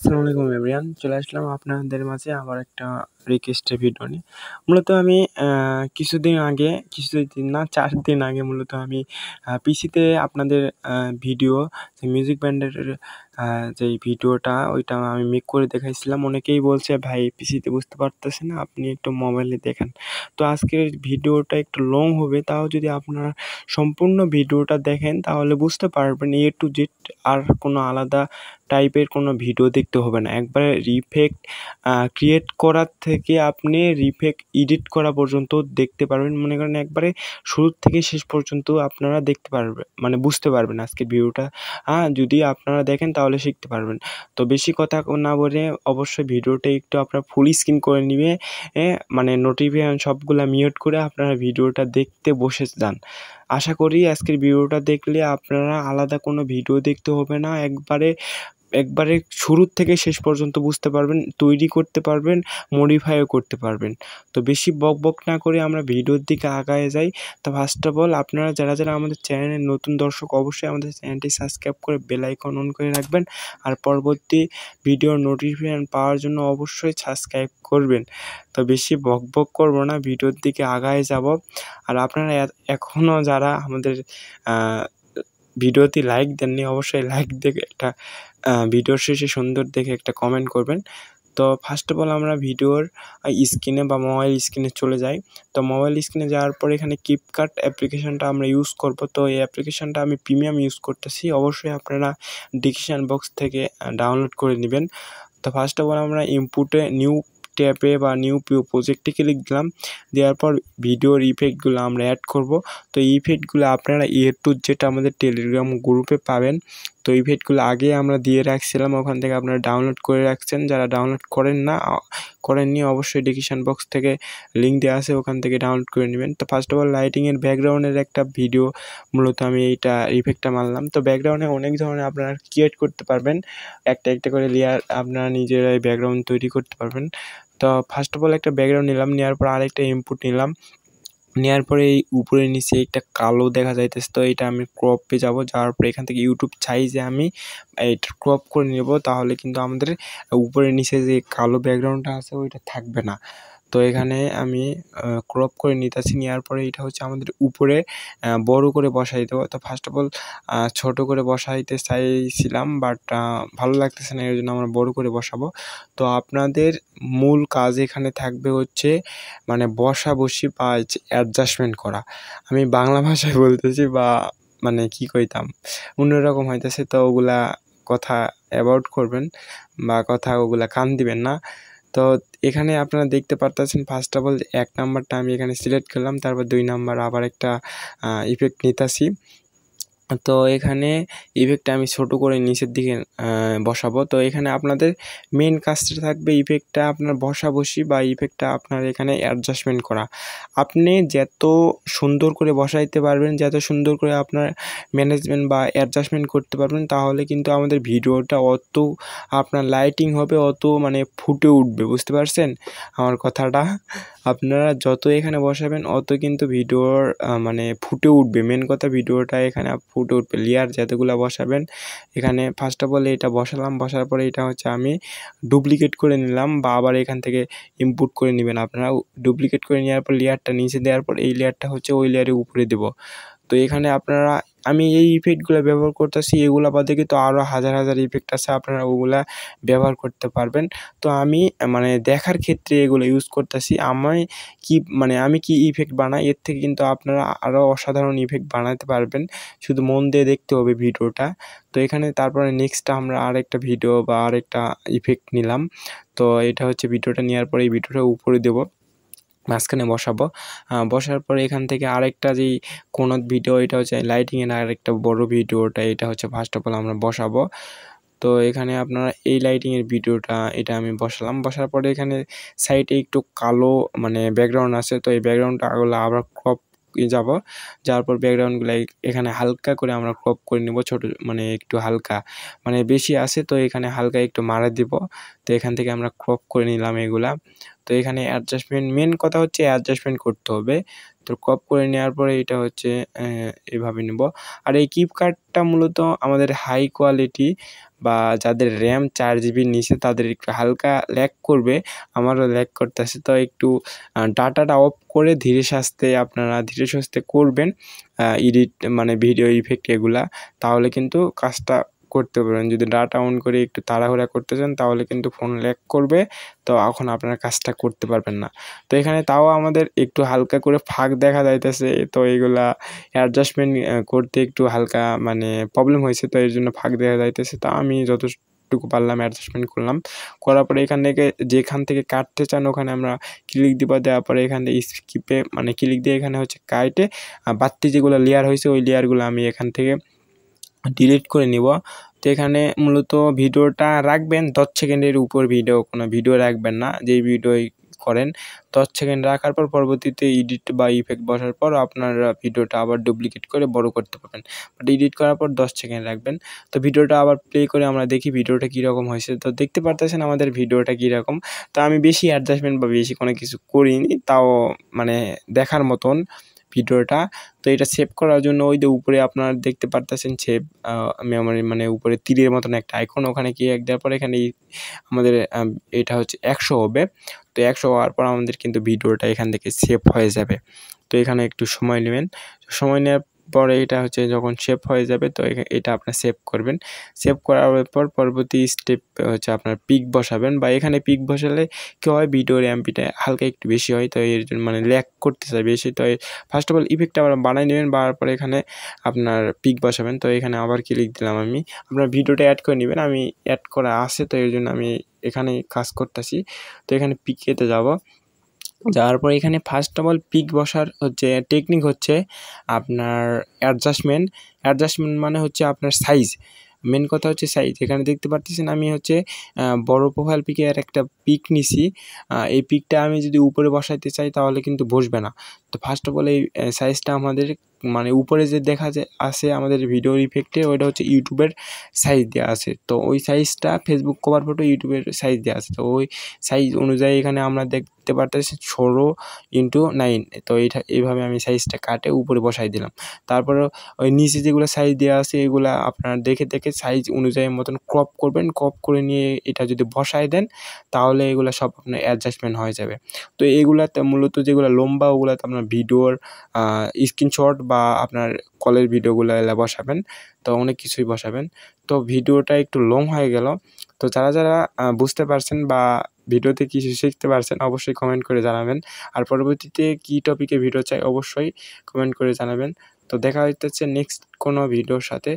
আসসালামু আলাইকুম এভরিওয়ান, চলে আসলাম আপনাদের মাঝে আবার একটা রিকোয়েস্টের ভিডিও নিয়ে। মূলত আমি কিছুদিন না 4 দিন আগে মূলত আমি পিসিতে আপনাদের ভিডিও যে মিউজিক ব্যান্ডের যেই ভিডিওটা ওইটা আমি মেক করে দেখাইছিলাম। অনেকেই বলছে ভাই পিসিতে বুঝতে পারতেছি না, আপনি একটু মোবাইলে দেখান। তো আজকের ভিডিওটা একটু লং হবে, তাও যদি আপনারা সম্পূর্ণ ভিডিওটা দেখেন তাহলে বুঝতে পারবেন A to Z। আর কোনো আলাদা টাইপের কোনো ভিডিও দেখতে হবে না। একবারে রিফেক্ট ক্রিয়েট করার থেকে আপনি রিফেক্ট এডিট করা পর্যন্ত দেখতে পারবেন। মনে করেন একবারে শুরু থেকে শেষ পর্যন্ত আপনারা দেখতে পারবেন, মানে বুঝতে পারবেন আজকের ভিডিওটা। যদি আপনারা দেখেন তাহলে শিখতে পারবেন। তো বেশি কথা না বলে অবশ্যই ভিডিওটা একটু আপনারা ফুল স্ক্রিন করে নিবে, মানে নোটিফিকেশন সবগুলা মিউট করে আপনারা ভিডিওটা দেখতে বসে যান। আশা করি আজকের ভিডিওটা দেখলে আপনারা আলাদা কোনো ভিডিও দেখতে হবে না, একবারে শুরু থেকে শেষ পর্যন্ত বুঝতে পারবেন, তৈরি করতে পারবেন, মডিফাইও করতে পারবেন। তো বেশি বকবক না করে আমরা ভিডিওর দিকে আগায়ে যাই। তো ফার্স্ট অফ অল আপনারা যারা আমাদের চ্যানেলের নতুন দর্শক অবশ্যই আমাদের চ্যানেলটি সাবস্ক্রাইব করে বেল আইকন অন করে রাখবেন। আর পরবর্তী ভিডিওর নোটিফিকেশন পাওয়ার জন্য অবশ্যই সাবস্ক্রাইব করবেন। তো বেশি বকবক করব না, ভিডিওর দিকে আগায়ে যাব। আর আপনারা এখনও যারা আমাদের ভিডিওতে লাইক দেননি অবশ্যই লাইক দিয়ে একটা ভিডিওর শেষে সুন্দর দেখে একটা কমেন্ট করবেন। তো ফার্স্ট অফ অল আমরা ভিডিওর স্ক্রিনে বা মোবাইল স্ক্রিনে চলে যাই। তো মোবাইল স্ক্রিনে যাওয়ার পর এখানে ক্লিপকার্ট অ্যাপ্লিকেশনটা আমরা ইউজ করব। তো এই অ্যাপ্লিকেশনটা আমি প্রিমিয়াম ইউজ করতেছি, অবশ্যই আপনারা ডিসক্রিপশন বক্স থেকে ডাউনলোড করে নেবেন। তো ফার্স্ট অফ অল আমরা ইনপুটে নিউ ট্যাবে বা নিউ প্রজেক্টে ক্লিক দিলাম। দেওয়ার পর ভিডিওর ইফেক্টগুলো আমরা অ্যাড করব। তো ইফেক্টগুলো আপনারা A to Z আমাদের টেলিগ্রাম গ্রুপে পাবেন। তো ইফেক্টগুলো আগে আমরা দিয়ে রাখছিলাম, ওখান থেকে আপনারা ডাউনলোড করে রাখছেন। যারা ডাউনলোড করেননি অবশ্যই ডিসক্রিপশন বক্স থেকে লিঙ্ক দেওয়া আছে, ওখান থেকে ডাউনলোড করে নেবেন। তো ফার্স্ট অফ অল লাইটিংয়ের ব্যাকগ্রাউন্ডের একটা ভিডিও মূলত আমি এইটা ইফেক্টটা মারলাম। তো ব্যাকগ্রাউন্ডে অনেক ধরনের আপনারা ক্রিয়েট করতে পারবেন, একটা করে লেয়ার আপনারা নিজেরাই ব্যাকগ্রাউন্ড তৈরি করতে পারবেন। তো ফার্স্ট অফ অল একটা ব্যাকগ্রাউন্ড নিলাম, নেওয়ার পর আরেকটা ইনপুট নিলাম। নেওয়ার পরে এই উপরে নিচে একটা কালো দেখা যাইতেছে, তো এটা আমি ক্রপে যাব। যাওয়ার পরে এখান থেকে ইউটিউব সাইজে আমি এটা ক্রপ করে নেব, তাহলে কিন্তু আমাদের উপরে নিচে যে কালো ব্যাকগ্রাউন্ডটা আছে ওইটা থাকবে না। তো এখানে আমি ক্রপ করে নিতেছি। নেওয়ার পরে এটা হচ্ছে আমাদের উপরে বড় করে বসাই দেবো। তো ফার্স্ট অফ অল ছোট করে বসাইতে চাইছিলাম, বাট ভালো লাগতেছে না, এর জন্য আমরা বড় করে বসাবো। তো আপনাদের মূল কাজ এখানে থাকবে হচ্ছে মানে বসাবসি বা অ্যাডজাস্টমেন্ট করা। আমি বাংলা ভাষায় বলতেছি বা মানে কি কইতাম অন্যরকম হইতেছে, তো ওগুলা কথা অ্যাভয়েড করবেন বা কথা ওগুলা কান দিবেন না। তো এখানে আপনারা দেখতে পারতেছেন ফার্স্ট অফ অল 1 নাম্বারটা আমি এখানে সিলেক্ট করলাম, তারপর 2 নাম্বার আবার একটা ইফেক্ট নিতেছি। তো এখানে ইফেক্টটা আমি ছোট করে নিচের দিকে বসাবো। তো এখানে আপনাদের মেন কাজটা থাকবে ইফেক্টটা আপনার বসাবসি বা ইফেক্টটা আপনার এখানে অ্যাডজাস্টমেন্ট করা। আপনি যত সুন্দর করে বসাইতে পারবেন, যত সুন্দর করে আপনার ম্যানেজমেন্ট বা অ্যাডজাস্টমেন্ট করতে পারবেন, তাহলে কিন্তু আমাদের ভিডিওটা অত আপনার লাইটিং হবে, অত মানে ফুটে উঠবে। বুঝতে পারছেন আমার কথাটা? আপনারা যত এখানে বসাবেন অত কিন্তু ভিডিওর মানে ফুটে উঠবে। মেন কথা ভিডিওটা এখানে ফুটে উঠবে। লেয়ার যতগুলা বসাবেন এখানে ফার্স্ট অফ অল এটা বসালাম, বসার পরে এটা হচ্ছে আমি ডুপ্লিকেট করে নিলাম বা আবার এখান থেকে ইনপুট করে নেবেন আপনারা। ডুপ্লিকেট করে নেওয়ার পর লেয়ারটা নিচে দেওয়ার পর এই লেয়ারটা হচ্ছে ওই লেয়ারের উপরে দেব। তো এখানে আপনারা আমি এই ইফেক্টগুলো ব্যবহার করতেছি, এগুলা বাদে কিন্তু আরও হাজার ইফেক্ট আছে, আপনারা ওগুলা ব্যবহার করতে পারবেন। তো আমি মানে দেখার ক্ষেত্রে এগুলো ইউজ করতেছি। আমি কি ইফেক্ট বানাই, এর থেকে কিন্তু আপনারা আরও অসাধারণ ইফেক্ট বানাতে পারবেন, শুধু মন দিয়ে দেখতে হবে ভিডিওটা। তো এখানে তারপরে নেক্সট আমরা আরেকটা ভিডিও বা আরেকটা ইফেক্ট নিলাম। তো এটা হচ্ছে ভিডিওটা নেওয়ার পরে এই ভিডিওটা উপরে দেব, মাঝখানে বসাবো। বসার পরে এখান থেকে আরেকটা যেই কোণের ভিডিও, এটা হচ্ছে লাইটিংয়ের আরেকটা বড় ভিডিওটা, এটা হচ্ছে ফার্স্ট অফ অল আমরা বসাবো। তো এখানে আপনারা এই লাইটিংয়ের ভিডিওটা এটা আমি বসালাম। বসার পরে এখানে সাইডে একটু কালো মানে ব্যাকগ্রাউন্ড আছে, তো এই ব্যাকগ্রাউন্ডটা আবার ক্রপ যাওয়ার পর ব্যাকগ্রাউন্ডগুলো এখানে হালকা করে আমরা ক্রপ করে নেব, ছোট মানে একটু হালকা, মানে বেশি আছে তো এখানে হালকা একটু মারা দিব। তো এখান থেকে আমরা ক্রপ করে নিলাম এগুলা। তো এখানে অ্যাডজাস্টমেন্ট, মেন কথা হচ্ছে অ্যাডজাস্টমেন্ট করতে হবে। তো ক্রপ করে নেওয়ার পরে এটা হচ্ছে এভাবে নেব। আর এই কিপ কাটটা মূলত আমাদের হাই কোয়ালিটি বা যাদের র্যাম 4 জিবির নিচে তাদের একটু হালকা ল্যাগ করবে, আমারও ল্যাগ করতেছে। তো একটু ডাটাটা অফ করে ধীরে সুস্থে করবেন এডিট মানে ভিডিও ইফেক্ট এগুলা, তাহলে কিন্তু কাজটা করতে পারবেন। যদি ডাটা অন করে একটু তাড়াহুড়া করতে চান তাহলে কিন্তু ফোন ল্যাগ করবে, তো এখন আপনার কাজটা করতে পারবেন না। তো এখানে তাও আমাদের একটু হালকা করে ফাঁক দেখা যাইতেছে, তো এগুলা অ্যাডজাস্টমেন্ট করতে একটু হালকা মানে প্রবলেম হয়েছে, তো এর জন্য ফাঁক দেখা যাইতেছে। তো আমি যতটুকু পারলাম অ্যাডজাস্টমেন্ট করলাম, করার পরে এখান থেকে যেখান থেকে কাটতে চান ওখানে আমরা ক্লিক দিব, দেওয়ার পরে এখান থেকে স্কিপে মানে ক্লিক দিয়ে এখানে হচ্ছে কাইটে বাড়তি যেগুলো লেয়ার হয়েছে ওই লেয়ারগুলো আমি এখান থেকে ডিলিট করে নিব। তো এখানে মূলত ভিডিওটা রাখবেন 10 সেকেন্ডের উপর, কোনো ভিডিও রাখবেন না। যেই ভিডিওই করেন 10 সেকেন্ড রাখার পর পরবর্তীতে এডিট বা ইফেক্ট বসার পর আপনারা ভিডিওটা আবার ডুপ্লিকেট করে বড় করতে পারবেন। বাট এডিট করার পর 10 সেকেন্ড রাখবেন। তো ভিডিওটা আবার প্লে করে আমরা দেখি ভিডিওটা কীরকম হয়েছে। তো দেখতে পারতেছেন আমাদের ভিডিওটা কীরকম। তো আমি বেশি অ্যাডজাস্টমেন্ট বা বেশি কোনো কিছু করিনি, তাও মানে দেখার মতন ভিডিওটা। তো এটা সেভ করার জন্য ওই যে উপরে আপনারা দেখতে পারতেছেন সেভ মেমোরি মানে উপরে তীরের মতন একটা আইকন, ওখানে ক্লিক দেওয়ার পর এখানে আমাদের এটা হচ্ছে 100 হবে। তো 100 হওয়ার পর আমাদের কিন্তু ভিডিওটা এখান থেকে সেভ হয়ে যাবে। তো এখানে একটু সময় নেবেন, সময় নেওয়ার পরে এটা হচ্ছে যখন সেভ হয়ে যাবে তো এটা আপনার সেভ করবেন। সেভ করার পর পরবর্তী স্টেপ হচ্ছে আপনার পিক বসাবেন, বা এখানে পিক বসালে কী হয় ভিডিওর এমপিটা হালকা একটু বেশি হয়, তো এর জন্য মানে ল্যাগ করতে চায় বেশি। তো ফার্স্ট অফ অল ইফেক্টটা আবার বানাই নেবেন, বানার পরে এখানে আপনার পিক বসাবেন। তো এখানে আবার ক্লিক দিলাম আমি, আপনার ভিডিওটা অ্যাড করে নেবেন। আমি অ্যাড করা আছে তো এর জন্য আমি এখানেই কাজ করতেছি। তো এখানে পিকেতে যাব, যাওয়ার পর এখানে ফার্স্ট অফ অল পিক বসার হচ্ছে টেকনিক হচ্ছে আপনার অ্যাডজাস্টমেন্ট মানে হচ্ছে আপনার সাইজ। মেন কথা হচ্ছে সাইজ। এখানে দেখতে পারতেছেন আমি হচ্ছে বড় প্রোফাইল পিকে আর একটা পিক নিছি। এই পিকটা আমি যদি উপরে বসাইতে চাই তাহলে কিন্তু বসবে না। তো ফার্স্ট অফ অল এই সাইজটা আমাদের মানে উপরে যে দেখা যায় আছে আমাদের ভিডিওর ইফেক্টে, ওইটা হচ্ছে ইউটিউবের সাইজ দেওয়া আছে। তো ওই সাইজটা ফেসবুক কভার ফটো ইউটিউবের সাইজ দেওয়া আছে। তো ওই সাইজ অনুযায়ী এখানে আমরা দেখতে পারতেছি 16x9। তো এইভাবে আমি সাইজটা কাটে উপরে বসাই দিলাম। তারপরে ওই নিচে যেগুলো সাইজ দেওয়া আছে এগুলা আপনারা দেখে সাইজ অনুযায়ী মতন ক্রপ করবেন। ক্রপ করে নিয়ে এটা যদি বসায় দেন তাহলে এগুলো সব আপনার অ্যাডজাস্টমেন্ট হয়ে যাবে। তো এগুলাতে মূলত যেগুলো লম্বা ওগুলাতে আপনার ভিডিওর স্ক্রিনশট বা আপনার কলের ভিডিওগুলো এলা বসাবেন। তো অনেক কিছুই বসাবেন। তো ভিডিওটা একটু লং হয়ে গেল। তো যারা বুঝতে পারছেন বা ভিডিওতে কিছু শিখতে পারছেন অবশ্যই কমেন্ট করে জানাবেন। আর পরবর্তীতে কী টপিকে ভিডিও চাই অবশ্যই কমেন্ট করে জানাবেন। তো দেখা হইতেছে নেক্সট কোনো ভিডিওর সাথে।